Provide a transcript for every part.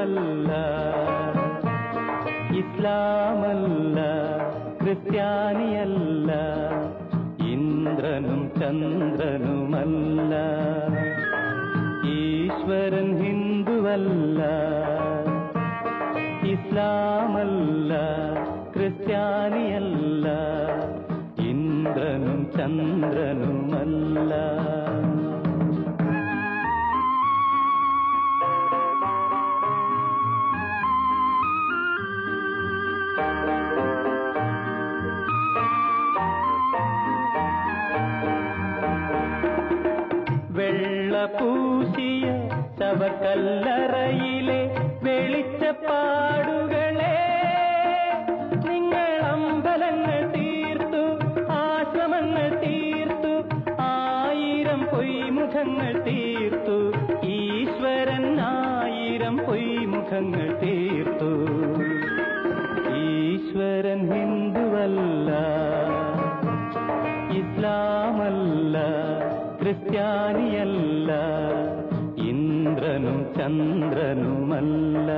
ഹിന്ദുവല്ല, ഇസ്ലാമല്ല, ക്രിസ്ത്യാനിയല്ല, ഇന്ദ്രനും ചന്ദ്രനുമല്ല. ഈശ്വരൻ ഹിന്ദുവല്ല, ഇസ്ലാമല്ല, ക്രിസ്ത്യാനിയല്ല, ഇന്ദ്രനും ചന്ദ്രനുമല്ല. വെള്ളപൂശിയ ശവക്കല്ലറയിലെ വെളിച്ചപ്പാടുകളെ നിങ്ങൾ അമ്പലങ്ങൾ തീർത്തു, ആശ്രമങ്ങൾ തീർത്തു, 1000 പൊയ്മുഖങ്ങൾ തീർത്തു. ഈശ്വരൻ 1000 പൊയ്മുഖങ്ങൾ തീർത്തു. ഈശ്വരൻ ഹിന്ദുവല്ല, ഇസ്ലാമല്ല, ക്രിസ്ത്യാനിയല്ല, ഇന്ദ്രനും ചന്ദ്രനുമല്ല.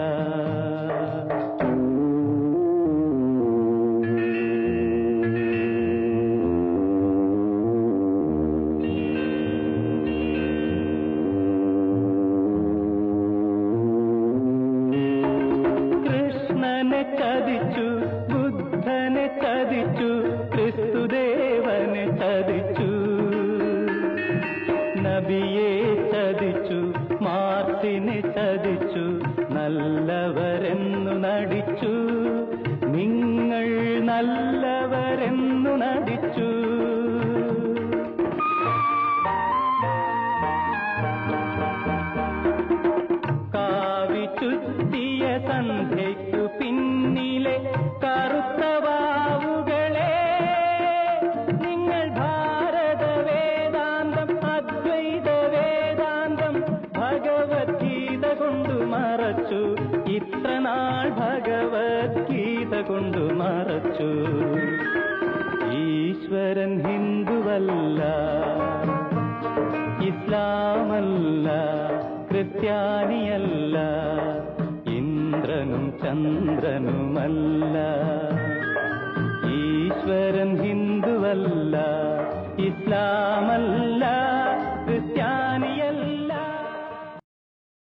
കൃഷ്ണനെ ചതിച്ചു, ബുദ്ധനെ ചതിച്ചു, ക്രിസ്തുദേവനെ ചതിച്ചു, നബിയെ ചതിച്ചു, മാർസിനെ ചതിച്ചു, നല്ലവരെന്നു നടിച്ചു. നിങ്ങൾ നല്ലവരെന്നു നടിച്ചു. കാവി ചുറ്റിയ സന്ധ്യയ്ക്കു പിന്നിലെ കറുത്ത വാവുകളെ നിങ്ങൾ ഭാരത വേദാന്തം, അദ്വൈത വേദാന്തം, ഭഗവത്ഗീത കൊണ്ടു മറച്ചു. ഇത്ര നാൾ ഭഗവത്ഗീത കൊണ്ടു മറച്ചു. ഈശ്വരൻ ഹിന്ദുവല്ല, ഇസ്ലാമല്ല, ക്രിസ്ത്യാനിയല്ല, ഇന്ദ്രനും ചന്ദ്രനുമല്ല. ഈശ്വരൻ ഹിന്ദുവല്ല, ഇസ്ലാമല്ല,